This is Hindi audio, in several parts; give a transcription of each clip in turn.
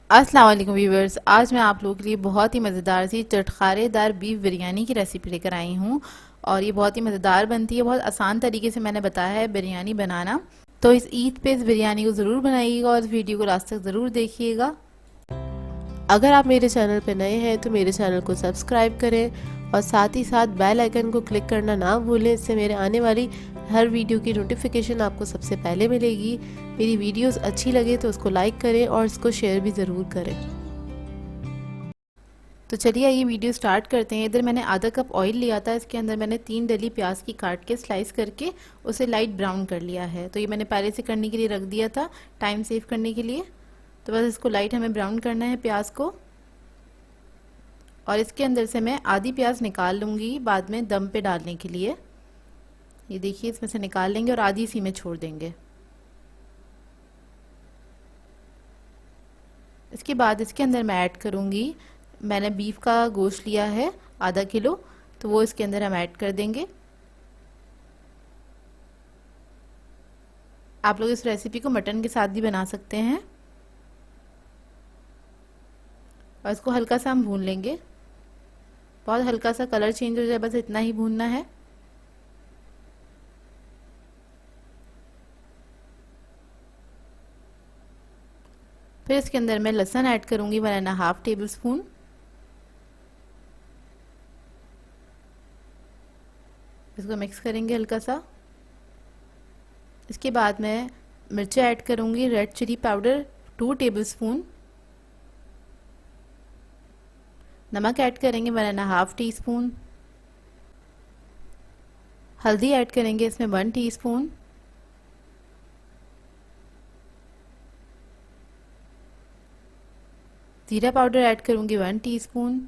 अस्सलाम वालेकुम व्यूवर्स। आज मैं आप लोगों के लिए बहुत ही मज़ेदार सी चटखारेदार बीफ बिरयानी की रेसिपी लेकर आई हूँ और ये बहुत ही मज़ेदार बनती है। बहुत आसान तरीके से मैंने बताया है बिरयानी बनाना। तो इस ईद पे इस बिरयानी को ज़रूर बनाइएगा और इस वीडियो को लास्ट तक ज़रूर देखिएगा। अगर आप मेरे चैनल पर नए हैं तो मेरे चैनल को सब्सक्राइब करें और साथ ही साथ बेल आइकन को क्लिक करना ना भूलें। इससे मेरे आने वाली हर वीडियो की नोटिफिकेशन आपको सबसे पहले मिलेगी। मेरी वीडियोस अच्छी लगे तो उसको लाइक करें और इसको शेयर भी ज़रूर करें। तो चलिए ये वीडियो स्टार्ट करते हैं। इधर मैंने आधा कप ऑयल लिया था, इसके अंदर मैंने 3 डली प्याज की काट के स्लाइस करके उसे लाइट ब्राउन कर लिया है। तो ये मैंने पहले से करने के लिए रख दिया था, टाइम सेव करने के लिए। तो बस इसको लाइट हमें ब्राउन करना है प्याज को। और इसके अंदर से मैं आधी प्याज निकाल लूँगी बाद में दम पे डालने के लिए। ये देखिए इसमें से निकाल लेंगे और आधी इसी में छोड़ देंगे। इसके बाद इसके अंदर मैं ऐड करूँगी, मैंने बीफ का गोश्त लिया है आधा किलो, तो वो इसके अंदर हम ऐड कर देंगे। आप लोग इस रेसिपी को मटन के साथ भी बना सकते हैं। और इसको हल्का सा हम भून लेंगे, बहुत हल्का सा कलर चेंज हो जाए, बस इतना ही भूनना है। फिर इसके अंदर मैं लहसुन ऐड करूँगी 1.5 टेबल स्पून। इसको मिक्स करेंगे हल्का सा। इसके बाद मैं मिर्ची ऐड करूँगी, red chilli powder 2 tablespoon. नमक ऐड करेंगे 1.5 टीस्पून। हल्दी ऐड करेंगे इसमें 1 टीस्पून। जीरा पाउडर ऐड करूँगी 1 टीस्पून।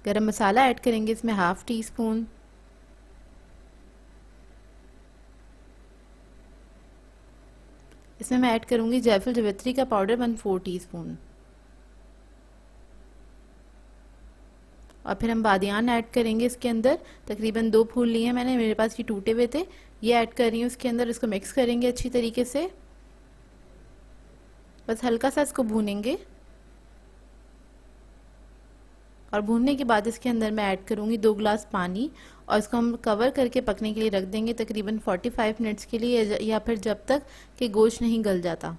गरम मसाला ऐड करेंगे इसमें 1/2 टीस्पून। इसमें मैं ऐड करूँगी जायफल जावित्री का पाउडर 1/4 टीस्पून। और फिर हम बादियान ऐड करेंगे इसके अंदर। तकरीबन 2 फूल लिए हैं मैंने, मेरे पास ये टूटे हुए थे, ये ऐड कर रही हूँ इसके अंदर। इसको मिक्स करेंगे अच्छी तरीके से, बस हल्का सा इसको भूनेंगे। और भूनने के बाद इसके अंदर मैं ऐड करूँगी 2 गिलास पानी और इसको हम कवर करके पकने के लिए रख देंगे तकरीबन 45 मिनट्स के लिए, या फिर जब तक कि गोश्त नहीं गल जाता।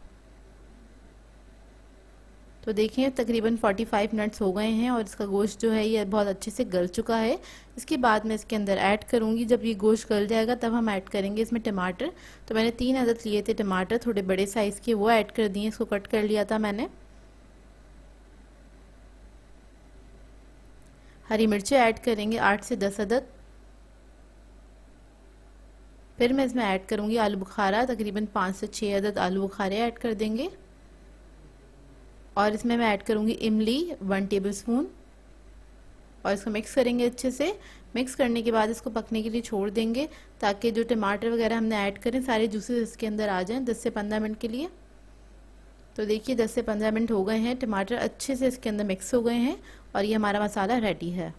तो देखिए तकरीबन 45 मिनट्स हो गए हैं और इसका गोश्त जो है ये बहुत अच्छे से गल चुका है। इसके बाद मैं इसके अंदर ऐड करूँगी, जब ये गोश्त गल जाएगा तब हम ऐड करेंगे इसमें टमाटर। तो मैंने 3 अदद लिए थे टमाटर, थोड़े बड़े साइज़ के, वो ऐड कर दिए। इसको कट कर लिया था मैंने। हरी मिर्चें ऐड करेंगे 8 से 10 अदद। फिर मैं इसमें ऐड करूँगी आलू बुखारा, तकरीबन 5 से 6 अदद आलू बुखारे ऐड कर देंगे। और इसमें मैं ऐड करूँगी इमली 1 टेबल स्पून और इसको मिक्स करेंगे अच्छे से। मिक्स करने के बाद इसको पकने के लिए छोड़ देंगे ताकि जो टमाटर वगैरह हमने ऐड करें सारे जूसेस इसके अंदर आ जाएं 10 से 15 मिनट के लिए। तो देखिए 10 से 15 मिनट हो गए हैं, टमाटर अच्छे से इसके अंदर मिक्स हो गए हैं और ये हमारा मसाला रेडी है।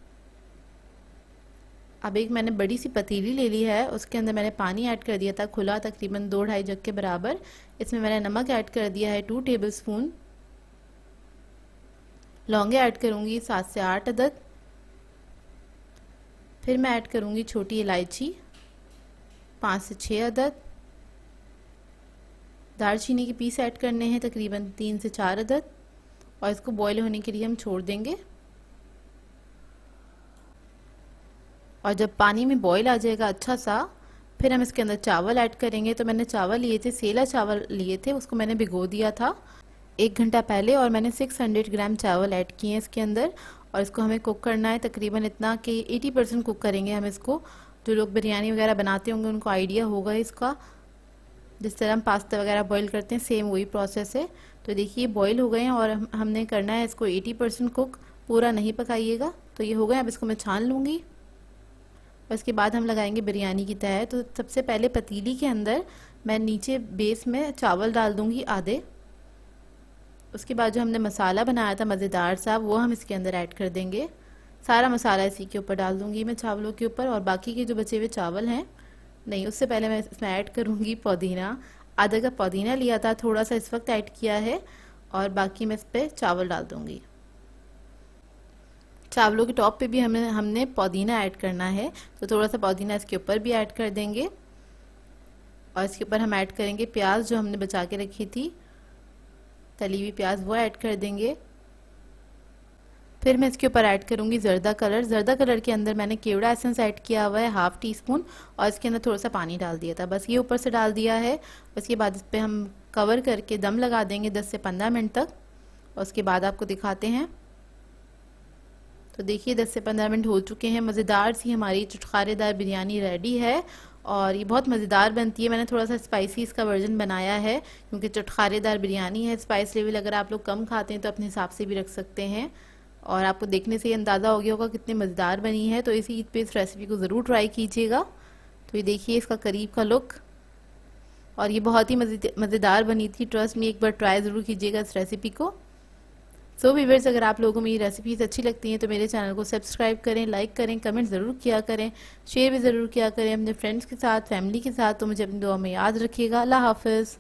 अब एक मैंने बड़ी सी पतीली ले ली है, उसके अंदर मैंने पानी ऐड कर दिया था खुला, तकरीबन 2-2.5 जग के बराबर। इसमें मैंने नमक ऐड कर दिया है 2 टेबल स्पून। लौंगे ऐड करूँगी 7 से 8 अदद। फिर मैं ऐड करूँगी छोटी इलायची 5 से 6 अदद। दालचीनी के पीस ऐड करने हैं तकरीबन 3 से 4 अदद और इसको बॉईल होने के लिए हम छोड़ देंगे। और जब पानी में बॉईल आ जाएगा अच्छा सा, फिर हम इसके अंदर चावल ऐड करेंगे। तो मैंने चावल लिए थे, सेला चावल लिए थे, उसको मैंने भिगो दिया था 1 घंटा पहले और मैंने 600 ग्राम चावल ऐड किए हैं इसके अंदर। और इसको हमें कुक करना है तकरीबन इतना कि 80% कुक करेंगे हम इसको। जो लोग बिरयानी वगैरह बनाते होंगे उनको आइडिया होगा इसका, जिस तरह हम पास्ता वगैरह बॉईल करते हैं सेम वही प्रोसेस है। तो देखिए बॉईल हो गए हैं और हमने करना है इसको 80% कुक, पूरा नहीं पकाइएगा। तो ये हो गए, अब इसको मैं छान लूँगी और इसके बाद हम लगाएंगे बिरयानी की तह। तो सबसे पहले पतीली के अंदर मैं नीचे बेस में चावल डाल दूँगी आधे। उसके बाद जो हमने मसाला बनाया था मज़ेदार सा, वो हम इसके अंदर ऐड कर देंगे। सारा मसाला इसी के ऊपर डाल दूँगी मैं, चावलों के ऊपर। और बाकी के जो बचे हुए चावल हैं नहीं, उससे पहले मैं इसमें ऐड करूँगी पुदीना। आधा कप पुदीना लिया था, थोड़ा सा इस वक्त ऐड किया है, और बाकी मैं इस पर चावल डाल दूँगी। चावलों के टॉप पे भी हमने हमने पुदीना ऐड करना है, तो थोड़ा सा पुदीना इसके ऊपर भी ऐड कर देंगे। और इसके ऊपर हम ऐड करेंगे प्याज जो हमने बचा के रखी थी, तली हुई प्याज, वो ऐड कर देंगे। फिर मैं इसके ऊपर ऐड करूँगी ज़र्दा कलर। ज़र्दा कलर के अंदर मैंने केवड़ा एसेंस ऐड किया हुआ है ½ टीस्पून, और इसके अंदर थोड़ा सा पानी डाल दिया था, बस ये ऊपर से डाल दिया है। उसके बाद इस पर हम कवर करके दम लगा देंगे 10 से 15 मिनट तक, और उसके बाद आपको दिखाते हैं। तो देखिए 10 से 15 मिनट हो चुके हैं। मज़ेदार सी हमारी चटखारेदार बिरयानी रेडी है, और ये बहुत मज़ेदार बनती है। मैंने थोड़ा सा स्पाइसी इसका वर्जन बनाया है, क्योंकि चटखारेदार बिरयानी है। स्पाइस लेवल अगर आप लोग कम खाते हैं तो अपने हिसाब से भी रख सकते हैं। और आपको देखने से ही अंदाज़ा हो गया होगा कितनी मज़ेदार बनी है। तो इसी ईद पे इस रेसिपी को ज़रूर ट्राई कीजिएगा। तो ये देखिए इसका करीब का लुक, और ये बहुत ही मज़ेदार बनी थी। ट्रस्ट में, एक बार ट्राई ज़रूर कीजिएगा इस रेसिपी को। सो व्यूअर्स, अगर आप लोगों को मेरी रेसिपीज़ अच्छी लगती हैं तो मेरे चैनल को सब्सक्राइब करें, लाइक करें, कमेंट ज़रूर किया करें, शेयर भी ज़रूर किया करें अपने फ्रेंड्स के साथ, फैमिली के साथ। तो मुझे अपनी दुआ में याद रखिएगा। अल्लाह हाफ़िज़।